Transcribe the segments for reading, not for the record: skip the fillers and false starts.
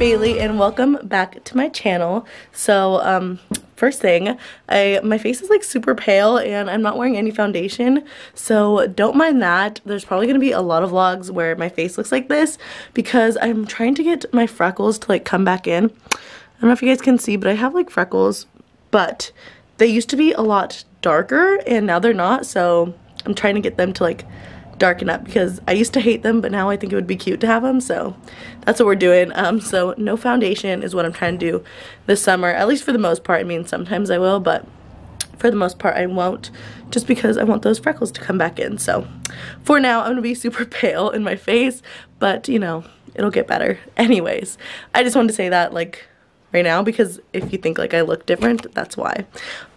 Bailey and welcome back to my channel. So first thing, my face is like super pale and I'm not wearing any foundation, so don't mind that. There's probably gonna be a lot of vlogs where my face looks like this because I'm trying to get my freckles to like come back in. I don't know if you guys can see, but I have like freckles, but they used to be a lot darker and now they're not, so I'm trying to get them to like darken up because I used to hate them, but now I think it would be cute to have them, so that's what we're doing. So no foundation is what I'm trying to do this summer, at least for the most part. I mean, sometimes I will, but for the most part I won't, just because I want those freckles to come back in. So for now I'm gonna be super pale in my face, but you know, it'll get better. Anyways, I just wanted to say that like right now because if you think like I look different, that's why.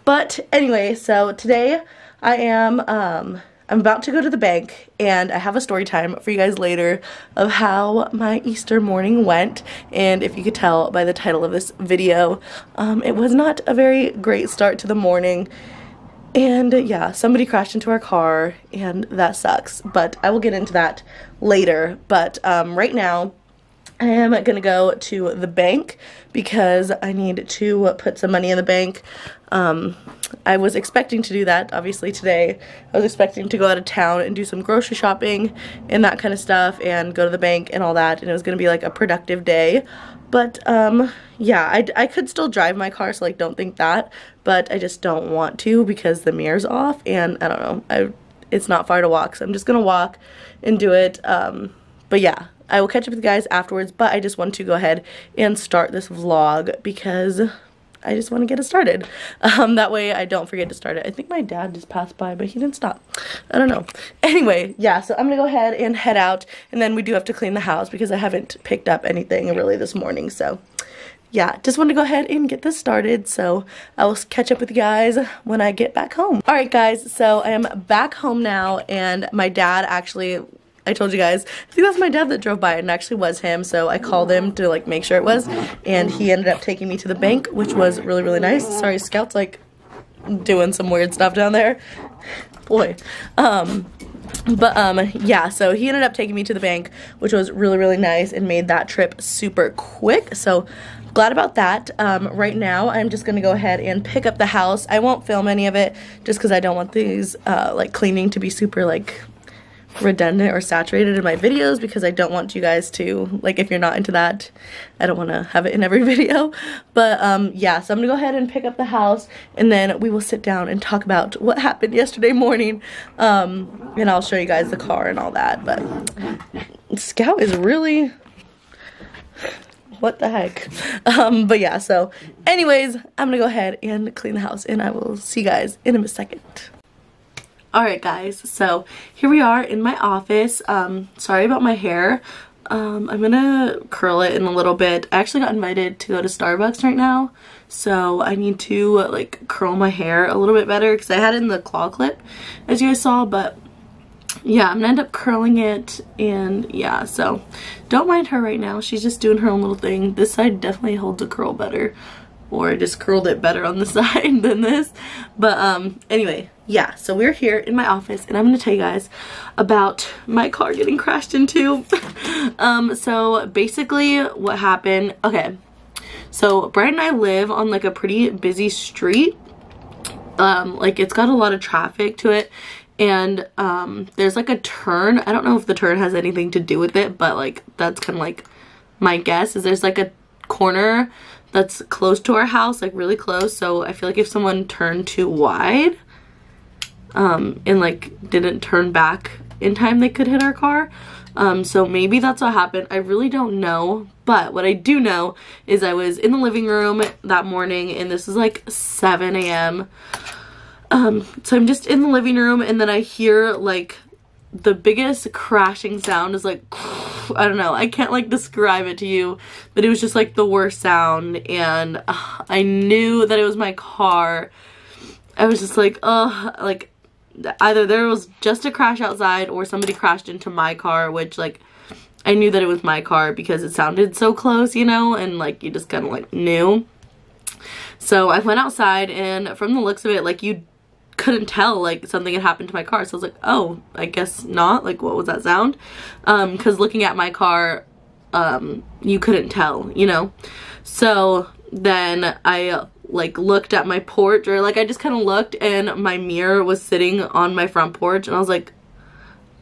But anyway, so today I am I'm about to go to the bank and I have a story time for you guys later of how my Easter morning went. And if you could tell by the title of this video, it was not a very great start to the morning. And yeah, somebody crashed into our car and that sucks, but I will get into that later. But right now I am gonna go to the bank because I need to put some money in the bank. I was expecting to do that obviously today. I was expecting to go out of town and do some grocery shopping and that kind of stuff and go to the bank and all that, and it was gonna be like a productive day. But yeah, I could still drive my car, so like don't think that, but I just don't want to because the mirror's off and I don't know, it's not far to walk, so I'm just gonna walk and do it. But yeah, I will catch up with you guys afterwards, but I just want to go ahead and start this vlog because I just want to get it started. That way I don't forget to start it. I think my dad just passed by, but he didn't stop. I don't know. Anyway, yeah, so I'm going to go ahead and head out, and then we do have to clean the house because I haven't picked up anything really this morning, so yeah, just want to go ahead and get this started, so I will catch up with you guys when I get back home. Alright guys, so I am back home now, and my dad actually, I told you guys, I think that's my dad that drove by, and it actually was him, so I called him to like make sure it was, and he ended up taking me to the bank, which was really, really nice. Sorry, Scout's like doing some weird stuff down there. Boy. Yeah, so he ended up taking me to the bank, which was really, really nice and made that trip super quick, so glad about that. Right now I'm just gonna go ahead and pick up the house. I won't film any of it just because I don't want these like cleaning to be super like redundant or saturated in my videos, because I don't want you guys to, like, if you're not into that, I don't want to have it in every video. But yeah, so I'm gonna go ahead and pick up the house, and then we will sit down and talk about what happened yesterday morning, and I'll show you guys the car and all that. But Scout is really, what the heck. But yeah, so anyways, I'm gonna go ahead and clean the house, and I will see you guys in a second. Alright guys, so here we are in my office. Sorry about my hair. I'm gonna curl it in a little bit. I actually got invited to go to Starbucks right now, so I need to like curl my hair a little bit better because I had it in the claw clip, as you guys saw, but yeah, I'm gonna end up curling it, and yeah, so don't mind her right now. She's just doing her own little thing. This side definitely holds a curl better, or I just curled it better on the side than this. But anyway, yeah, so we're here in my office, and I'm gonna tell you guys about my car getting crashed into. So basically what happened, okay, so Brian and I live on like a pretty busy street. Like it's got a lot of traffic to it, and there's like a turn. I don't know if the turn has anything to do with it, but like that's kind of like my guess, is there's like a corner that's close to our house, like really close, so I feel like if someone turned too wide and like didn't turn back in time, they could hit our car. So maybe that's what happened. I really don't know, but what I do know is I was in the living room that morning, and this is like 7 a.m. So I'm just in the living room, and then I hear like the biggest crashing sound is like, I don't know, I can't like describe it to you, but it was just like the worst sound, and I knew that it was my car. I was just like, like either there was just a crash outside or somebody crashed into my car, which like I knew that it was my car because it sounded so close, you know, and like you just kind of like knew. So I went outside, and from the looks of it, like you couldn't tell like something had happened to my car, so I was like, oh, I guess not, like what was that sound? Because looking at my car, you couldn't tell, you know? So then I like looked at my porch, or like I just kind of looked, and my mirror was sitting on my front porch, and I was like,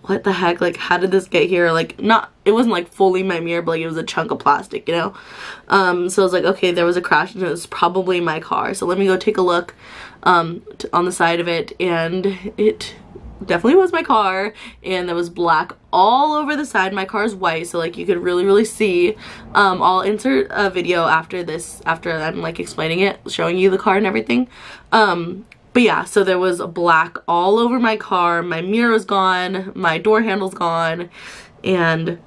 what the heck, like how did this get here? Like, not, it wasn't like fully my mirror, but like it was a chunk of plastic, you know? So I was like, okay, there was a crash and it was probably my car, so let me go take a look on the side of it, and it definitely was my car, and there was black all over the side. My car is white, so like you could really see. I'll insert a video after this, after I'm like explaining it, showing you the car and everything. But yeah, so there was black all over my car, my mirror was gone, my door handle's gone, and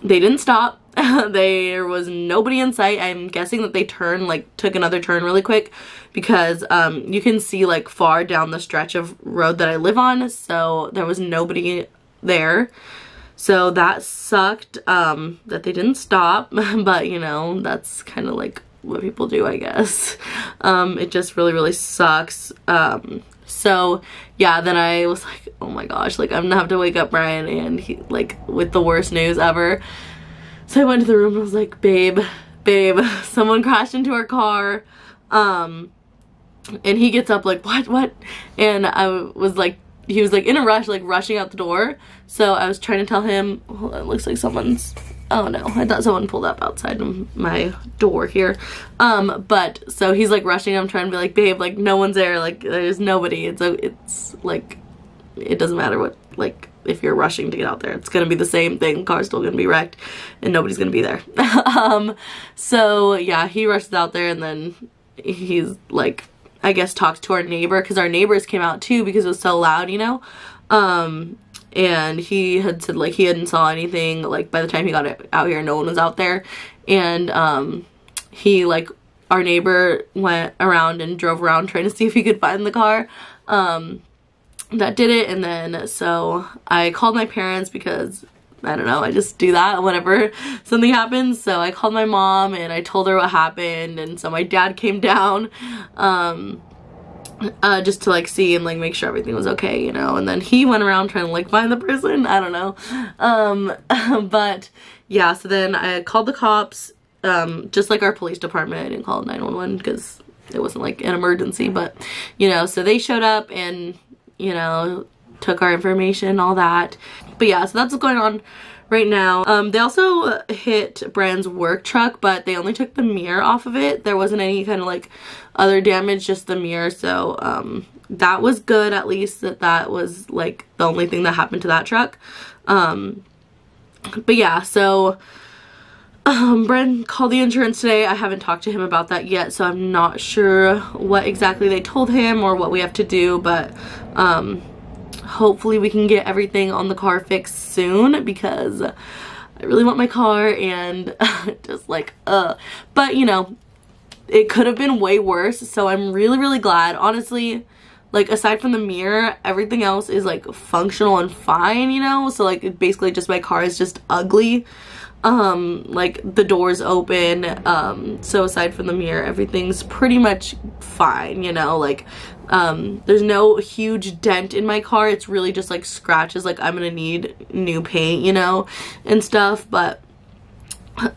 they didn't stop. There was nobody in sight. I'm guessing that they turned, like took another turn really quick, because you can see like far down the stretch of road that I live on, so there was nobody there. So that sucked, that they didn't stop, but you know, that's kind of like what people do, I guess. It just really sucks. So yeah, then I was like, oh my gosh, like I'm gonna have to wake up Brian, and he like with the worst news ever. So I went to the room and I was like, babe, someone crashed into our car. And he gets up like, what? And I was like, he was like in a rush, like rushing out the door. So I was trying to tell him, hold on, it looks like someone's, oh no, I thought someone pulled up outside of my door here. But so he's like rushing, I'm trying to be like, babe, like no one's there, like there's nobody. It's like, it doesn't matter what, like, if you're rushing to get out there, it's gonna be the same thing. The car's still gonna be wrecked and nobody's gonna be there. So yeah, he rushes out there, and then he's like, I guess talked to our neighbor, because our neighbors came out too because it was so loud, you know? And he had said like he hadn't saw anything, like by the time he got out here no one was out there. And he, like, our neighbor went around and drove around trying to see if he could find the car. That did it. And then so I called my parents, because I don't know, I just do that whenever something happens. So I called my mom and I told her what happened, and so my dad came down just to like see and like make sure everything was okay, you know? And then he went around trying to like find the person, I don't know. But yeah, so then I called the cops, just like our police department. I didn't call 911 because it wasn't like an emergency, but you know, so they showed up and, you know, took our information, all that. But yeah, so that's what's going on right now. They also hit Brian's work truck, but they only took the mirror off of it. There wasn't any kind of like other damage, just the mirror. So that was good, at least that was like the only thing that happened to that truck. But yeah, so Brian called the insurance today. I haven't talked to him about that yet, so I'm not sure what exactly they told him or what we have to do, but hopefully we can get everything on the car fixed soon, because I really want my car, and just like but you know, it could have been way worse, so I'm really glad, honestly. Like, aside from the mirror, everything else is like functional and fine, you know? So like basically just my car is just ugly. Like the doors open, so aside from the mirror, everything's pretty much fine, you know? Like there's no huge dent in my car. It's really just like scratches, like I'm gonna need new paint, you know, and stuff. But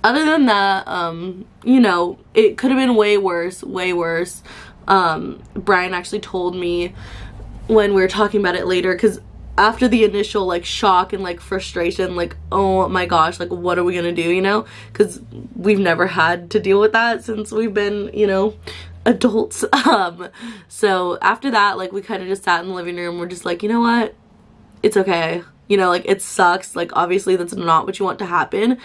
other than that, you know, it could have been way worse. Brian actually told me when we were talking about it later, because after the initial like shock and like frustration, like, oh my gosh, like what are we gonna do, you know, because we've never had to deal with that since we've been, you know, adults. So after that, like we kind of just sat in the living room. We're just like, you know what, it's okay, you know, like it sucks, like obviously that's not what you want to happen,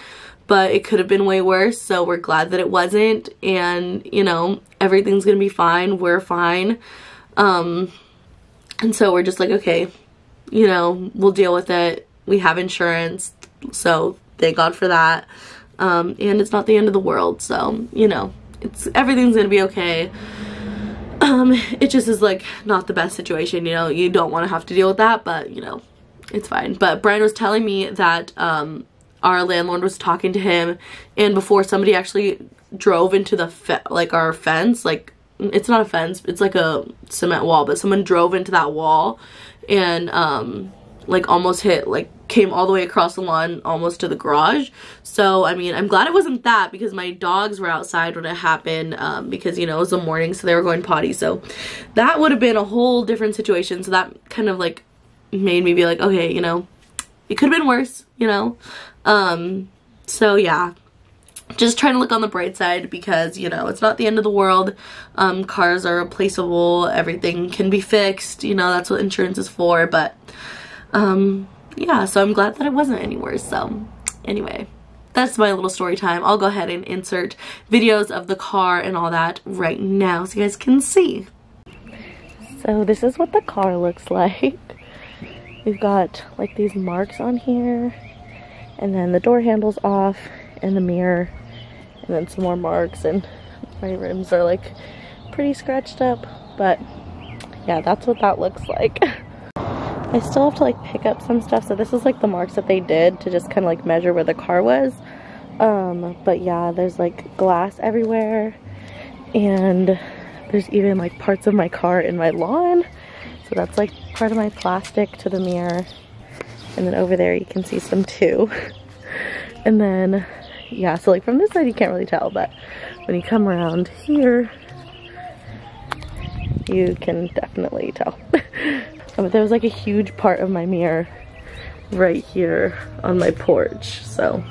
but it could have been way worse, so we're glad that it wasn't. And you know, everything's gonna be fine, we're fine. And so we're just like, okay, you know, we'll deal with it. We have insurance, so thank God for that. And it's not the end of the world, so you know, everything's gonna be okay. It just is like not the best situation, you know, you don't want to have to deal with that, but you know, it's fine. But Brian was telling me that our landlord was talking to him, and before somebody actually drove into the our fence, like it's not a fence, it's like a cement wall, but someone drove into that wall, and like almost hit, like came all the way across the lawn almost to the garage. So I mean, I'm glad it wasn't that, because my dogs were outside when it happened, because you know, it was the morning, so they were going potty, so that would have been a whole different situation. So that kind of like made me be like, okay, you know, it could have been worse, you know. So yeah, just trying to look on the bright side, because you know, it's not the end of the world. Cars are replaceable, everything can be fixed, you know, that's what insurance is for. But yeah, so I'm glad that it wasn't any worse. So anyway, that's my little story time. I'll go ahead and insert videos of the car and all that right now so you guys can see. So this is what the car looks like. We've got like these marks on here, and then the door handle's off, and the mirror, and then some more marks, and my rims are like pretty scratched up. But yeah, that's what that looks like. I still have to like pick up some stuff, so this is like the marks that they did to just kind of like measure where the car was. But yeah, there's like glass everywhere, and there's even like parts of my car in my lawn. So that's like part of my plastic to the mirror. And then over there you can see some too. And then yeah, so like from this side you can't really tell, but when you come around here you can definitely tell. But there was like a huge part of my mirror right here on my porch. So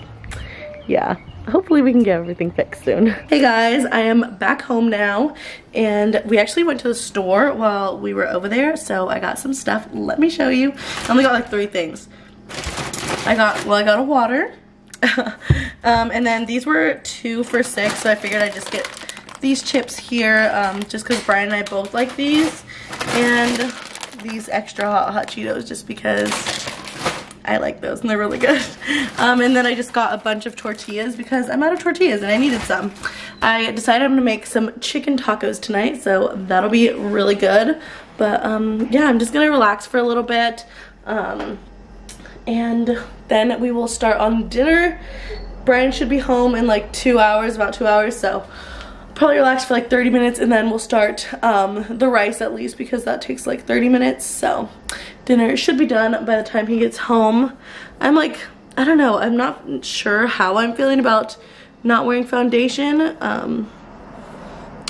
yeah, hopefully we can get everything fixed soon. Hey guys, I am back home now, and we actually went to the store while we were over there, so I got some stuff. Let me show you. I only got like 3 things. I got a water, and then these were 2 for $6, so I figured I'd just get these chips here, just because Brian and I both like these, and these extra hot Cheetos just because I like those and they're really good. And then I just got a bunch of tortillas because I'm out of tortillas and I needed some. I decided I'm gonna make some chicken tacos tonight, so that'll be really good. But yeah, I'm just gonna relax for a little bit, and then we will start on dinner. Brian should be home in like 2 hours, about 2 hours, so probably relax for like 30 minutes, and then we'll start the rice at least, because that takes like 30 minutes. So dinner should be done by the time he gets home. I'm like, I don't know, I'm not sure how I'm feeling about not wearing foundation.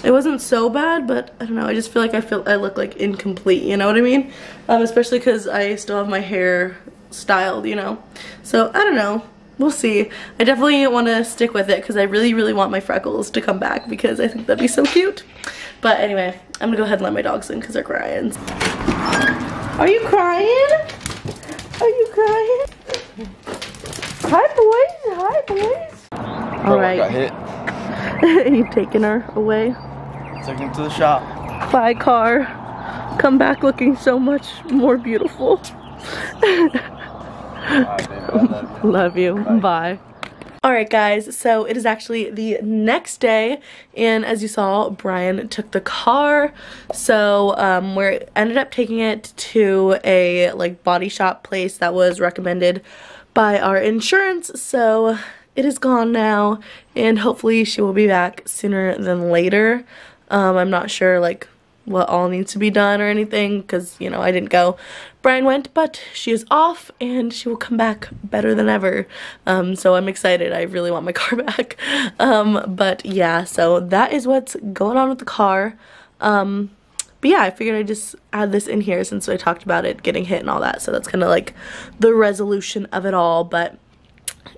It wasn't so bad, but I don't know, I just feel like I look like incomplete, you know what I mean? Especially because I still have my hair styled, you know? So I don't know. We'll see. I definitely want to stick with it because I really, really want my freckles to come back, because I think that'd be so cute. But anyway, I'm gonna go ahead and let my dogs in because they're crying. Are you crying? Are you crying? Hi, boys. Hi, boys. All right. Got hit. And you've taken her away. Taking her to the shop. Bye, car. Come back looking so much more beautiful. Alright, baby, I love you. Love you. Bye. Alright guys, so it is actually the next day, and as you saw, Brian took the car. So we ended up taking it to a like body shop place that was recommended by our insurance. So it is gone now, and hopefully she will be back sooner than later. I'm not sure like what all needs to be done or anything, because you know, I didn't go. Brian went, but she is off and she will come back better than ever. So I'm excited. I really want my car back. But yeah, so that is what's going on with the car. But yeah, I figured I'd just add this in here since I talked about it getting hit and all that. So that's kind of like the resolution of it all. But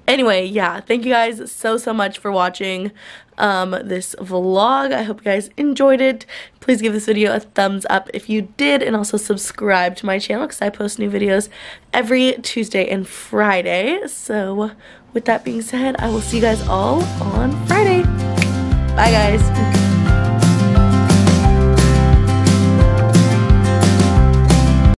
anyway, yeah, thank you guys so much for watching this vlog. I hope you guys enjoyed it. Please give this video a thumbs up if you did, and also subscribe to my channel because I post new videos every Tuesday and Friday. So with that being said, I will see you guys all on Friday. Bye guys.